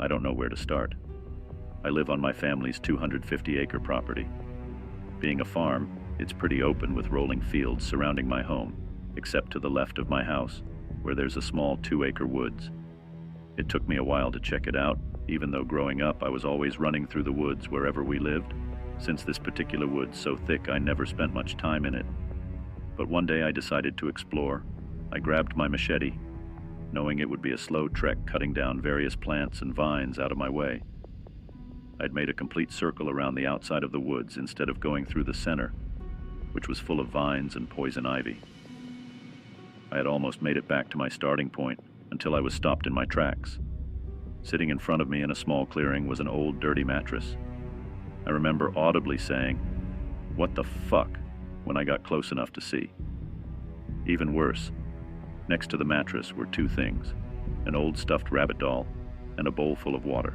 I don't know where to start. I live on my family's 250-acre property. Being a farm, it's pretty open with rolling fields surrounding my home, except to the left of my house, where there's a small 2-acre woods. It took me a while to check it out, even though growing up I was always running through the woods wherever we lived. Since this particular wood's so thick, I never spent much time in it. But one day I decided to explore. I grabbed my machete, knowing it would be a slow trek cutting down various plants and vines out of my way. I'd made a complete circle around the outside of the woods instead of going through the center, which was full of vines and poison ivy. I had almost made it back to my starting point until I was stopped in my tracks. Sitting in front of me in a small clearing was an old, dirty mattress. I remember audibly saying, "What the fuck?" when I got close enough to see. Even worse, next to the mattress were two things, an old stuffed rabbit doll and a bowl full of water.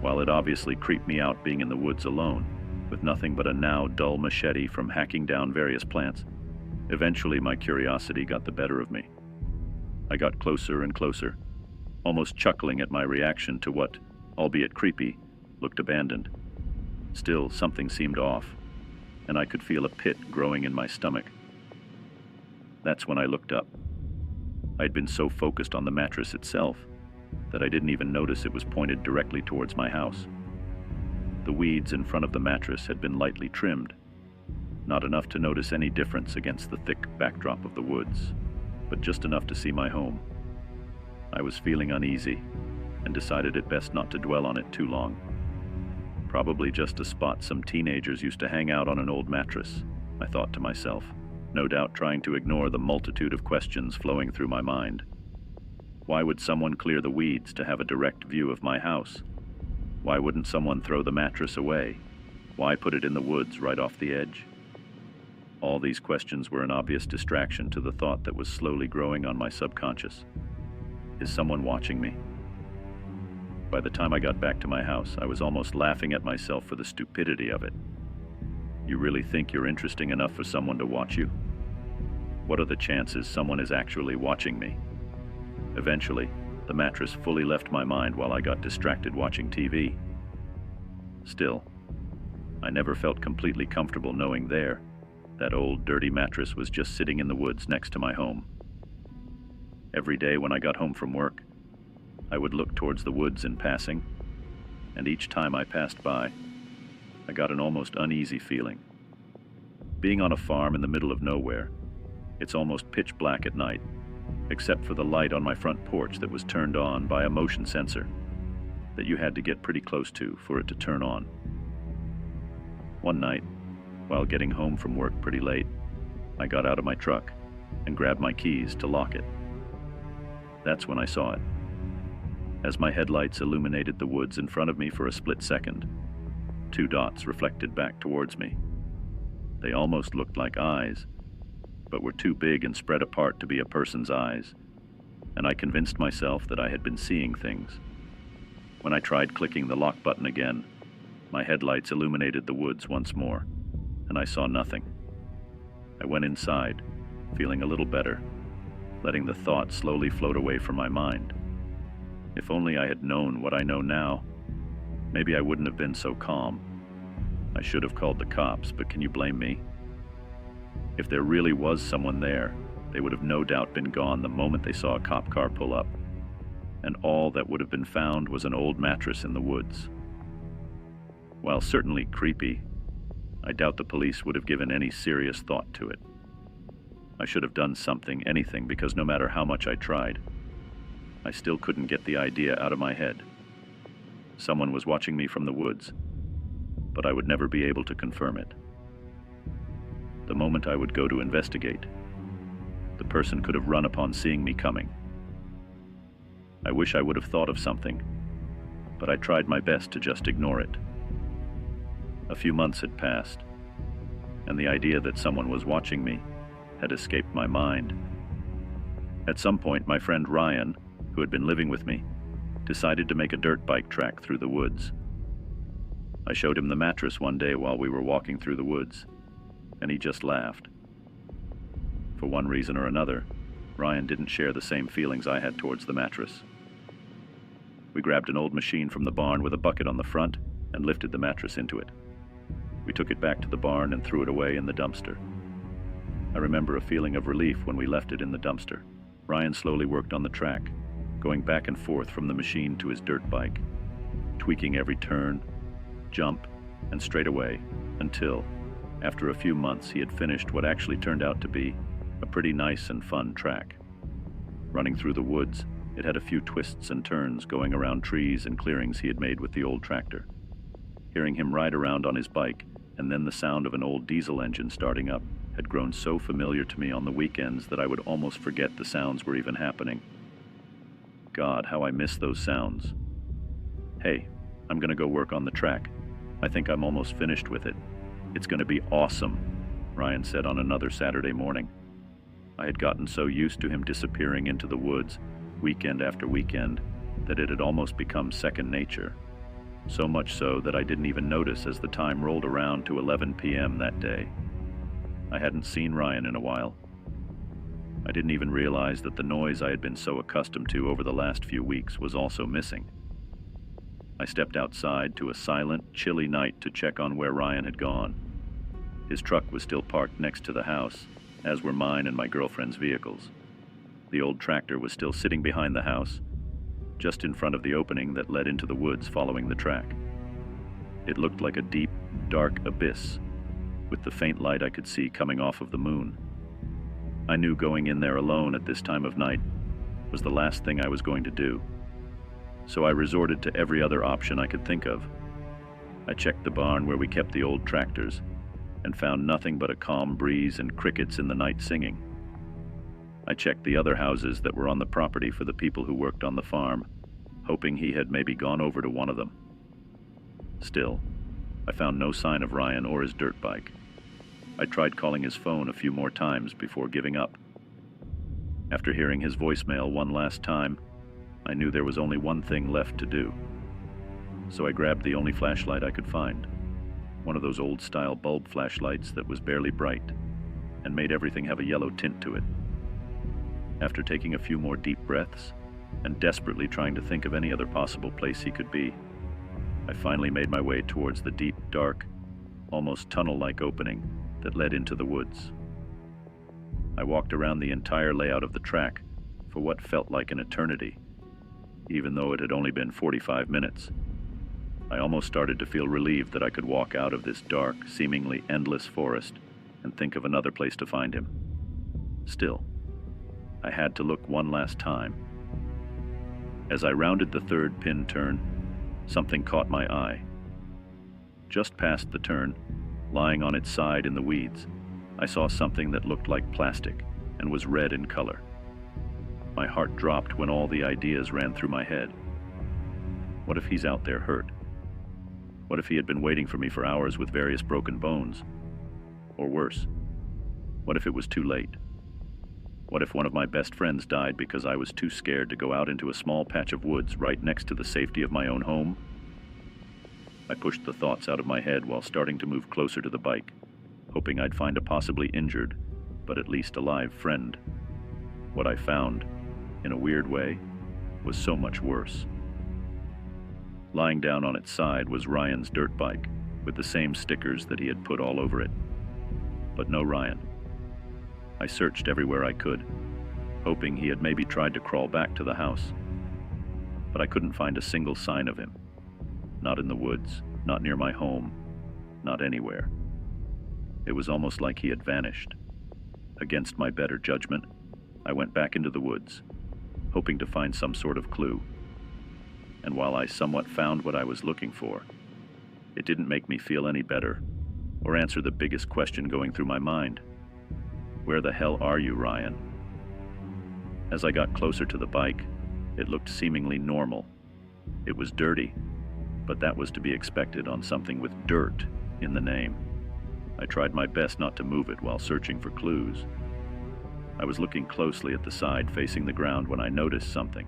While it obviously creeped me out being in the woods alone, with nothing but a now dull machete from hacking down various plants, eventually my curiosity got the better of me. I got closer and closer, almost chuckling at my reaction to what, albeit creepy, looked abandoned. Still, something seemed off, and I could feel a pit growing in my stomach. That's when I looked up. I'd been so focused on the mattress itself that I didn't even notice it was pointed directly towards my house. The weeds in front of the mattress had been lightly trimmed, not enough to notice any difference against the thick backdrop of the woods, but just enough to see my home. I was feeling uneasy and decided it best not to dwell on it too long. Probably just a spot some teenagers used to hang out on an old mattress, I thought to myself, no doubt trying to ignore the multitude of questions flowing through my mind. Why would someone clear the weeds to have a direct view of my house? Why wouldn't someone throw the mattress away? Why put it in the woods right off the edge? All these questions were an obvious distraction to the thought that was slowly growing on my subconscious. Is someone watching me? By the time I got back to my house, I was almost laughing at myself for the stupidity of it. You really think you're interesting enough for someone to watch you? What are the chances someone is actually watching me? Eventually, the mattress fully left my mind while I got distracted watching TV. Still, I never felt completely comfortable knowing that old dirty mattress was just sitting in the woods next to my home. Every day when I got home from work, I would look towards the woods in passing, and each time I passed by, I got an almost uneasy feeling. Being on a farm in the middle of nowhere, it's almost pitch black at night, except for the light on my front porch that was turned on by a motion sensor that you had to get pretty close to for it to turn on. One night, while getting home from work pretty late, I got out of my truck and grabbed my keys to lock it. That's when I saw it. As my headlights illuminated the woods in front of me for a split second, two dots reflected back towards me. They almost looked like eyes, but were too big and spread apart to be a person's eyes, and I convinced myself that I had been seeing things. When I tried clicking the lock button again, my headlights illuminated the woods once more, and I saw nothing. I went inside, feeling a little better, letting the thought slowly float away from my mind. If only I had known what I know now, maybe I wouldn't have been so calm. I should have called the cops, but can you blame me? If there really was someone there, they would have no doubt been gone the moment they saw a cop car pull up, and all that would have been found was an old mattress in the woods. While certainly creepy, I doubt the police would have given any serious thought to it. I should have done something, anything, because no matter how much I tried, I still couldn't get the idea out of my head. Someone was watching me from the woods, but I would never be able to confirm it. The moment I would go to investigate, the person could have run upon seeing me coming. I wish I would have thought of something, but I tried my best to just ignore it. A few months had passed, and the idea that someone was watching me had escaped my mind. At some point, my friend Ryan, who had been living with me, decided to make a dirt bike track through the woods. I showed him the mattress one day while we were walking through the woods, and he just laughed. For one reason or another, Ryan didn't share the same feelings I had towards the mattress. We grabbed an old machine from the barn with a bucket on the front and lifted the mattress into it. We took it back to the barn and threw it away in the dumpster. I remember a feeling of relief when we left it in the dumpster. Ryan slowly worked on the track, going back and forth from the machine to his dirt bike, tweaking every turn, jump, and straightaway, until, after a few months, he had finished what actually turned out to be a pretty nice and fun track. Running through the woods, it had a few twists and turns going around trees and clearings he had made with the old tractor. Hearing him ride around on his bike, and then the sound of an old diesel engine starting up, had grown so familiar to me on the weekends that I would almost forget the sounds were even happening. God, how I miss those sounds. Hey, I'm gonna go work on the track. I think I'm almost finished with it. It's gonna be awesome, Ryan said on another Saturday morning. I had gotten so used to him disappearing into the woods, weekend after weekend, that it had almost become second nature. So much so that I didn't even notice as the time rolled around to 11 p.m. that day. I hadn't seen Ryan in a while. I didn't even realize that the noise I had been so accustomed to over the last few weeks was also missing. I stepped outside to a silent, chilly night to check on where Ryan had gone. His truck was still parked next to the house, as were mine and my girlfriend's vehicles. The old tractor was still sitting behind the house, just in front of the opening that led into the woods following the track. It looked like a deep, dark abyss, with the faint light I could see coming off of the moon. I knew going in there alone at this time of night was the last thing I was going to do, so I resorted to every other option I could think of. I checked the barn where we kept the old tractors, and found nothing but a calm breeze and crickets in the night singing. I checked the other houses that were on the property for the people who worked on the farm, hoping he had maybe gone over to one of them. Still, I found no sign of Ryan or his dirt bike. I tried calling his phone a few more times before giving up. After hearing his voicemail one last time, I knew there was only one thing left to do. So I grabbed the only flashlight I could find, one of those old-style bulb flashlights that was barely bright, and made everything have a yellow tint to it. After taking a few more deep breaths, and desperately trying to think of any other possible place he could be, I finally made my way towards the deep, dark, almost tunnel-like opening that led into the woods. I walked around the entire layout of the track for what felt like an eternity, even though it had only been 45 minutes. I almost started to feel relieved that I could walk out of this dark, seemingly endless forest and think of another place to find him. Still, I had to look one last time. As I rounded the third pin turn, something caught my eye. Just past the turn, lying on its side in the weeds, I saw something that looked like plastic and was red in color. My heart dropped when all the ideas ran through my head. What if he's out there hurt? What if he had been waiting for me for hours with various broken bones? Or worse, what if it was too late? What if one of my best friends died because I was too scared to go out into a small patch of woods right next to the safety of my own home? I pushed the thoughts out of my head while starting to move closer to the bike, hoping I'd find a possibly injured, but at least alive friend. What I found, in a weird way, was so much worse. Lying down on its side was Ryan's dirt bike, with the same stickers that he had put all over it. But no Ryan. I searched everywhere I could, hoping he had maybe tried to crawl back to the house. But I couldn't find a single sign of him. Not in the woods, not near my home, not anywhere. It was almost like he had vanished. Against my better judgment, I went back into the woods, hoping to find some sort of clue. And while I somewhat found what I was looking for, it didn't make me feel any better, or answer the biggest question going through my mind. Where the hell are you, Ryan? As I got closer to the bike, it looked seemingly normal. It was dirty, but that was to be expected on something with dirt in the name. I tried my best not to move it while searching for clues. I was looking closely at the side facing the ground when I noticed something.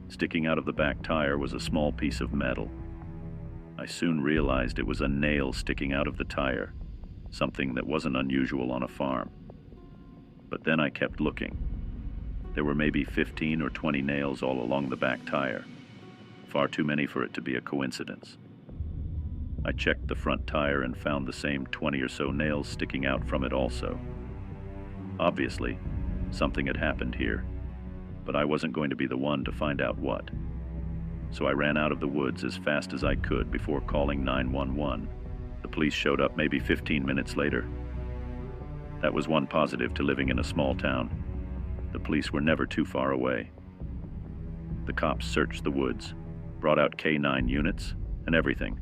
Sticking out of the back tire was a small piece of metal. I soon realized it was a nail sticking out of the tire, something that wasn't unusual on a farm. But then I kept looking. There were maybe 15 or 20 nails all along the back tire. far too many for it to be a coincidence. I checked the front tire and found the same 20 or so nails sticking out from it also. Obviously, something had happened here, but I wasn't going to be the one to find out what. So I ran out of the woods as fast as I could before calling 911. The police showed up maybe 15 minutes later. That was one positive to living in a small town. The police were never too far away. The cops searched the woods, brought out K9 units and everything,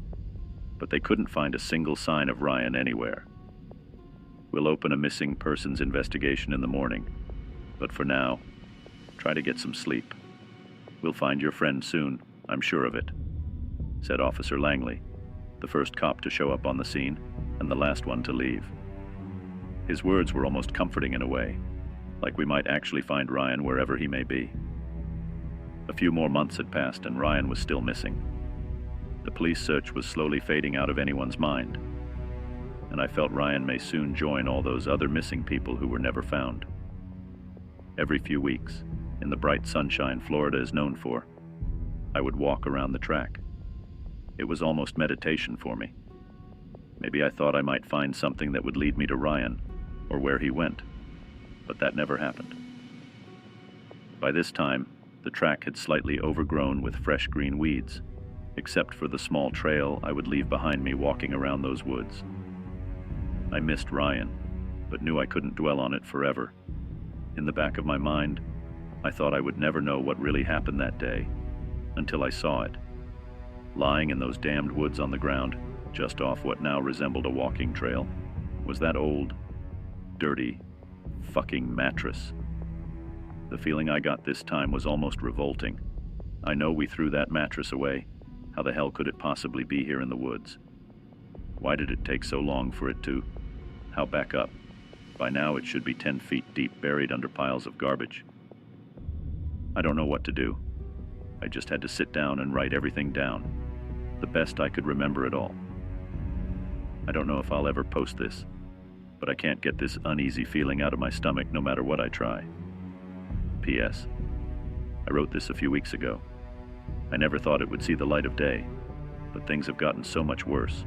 but they couldn't find a single sign of Ryan anywhere. We'll open a missing persons investigation in the morning, but for now, try to get some sleep. We'll find your friend soon, I'm sure of it, said Officer Langley, the first cop to show up on the scene and the last one to leave. His words were almost comforting in a way, like we might actually find Ryan wherever he may be. A few more months had passed and Ryan was still missing. The police search was slowly fading out of anyone's mind, and I felt Ryan may soon join all those other missing people who were never found. Every few weeks, in the bright sunshine Florida is known for, I would walk around the track. It was almost meditation for me. Maybe I thought I might find something that would lead me to Ryan, or where he went, but that never happened. By this time, the track had slightly overgrown with fresh green weeds, except for the small trail I would leave behind me walking around those woods. I missed Ryan, but knew I couldn't dwell on it forever. In the back of my mind, I thought I would never know what really happened that day, until I saw it, lying in those damned woods on the ground, just off what now resembled a walking trail, was that old, dirty, fucking mattress. The feeling I got this time was almost revolting. I know we threw that mattress away. How the hell could it possibly be here in the woods? Why did it take so long for it to... How back up? By now it should be 10 feet deep, buried under piles of garbage. I don't know what to do. I just had to sit down and write everything down, the best I could remember it all. I don't know if I'll ever post this, but I can't get this uneasy feeling out of my stomach no matter what I try. P.S. I wrote this a few weeks ago. I never thought it would see the light of day, but things have gotten so much worse.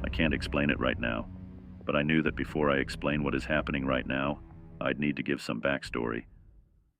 I can't explain it right now, but I knew that before I explain what is happening right now, I'd need to give some backstory.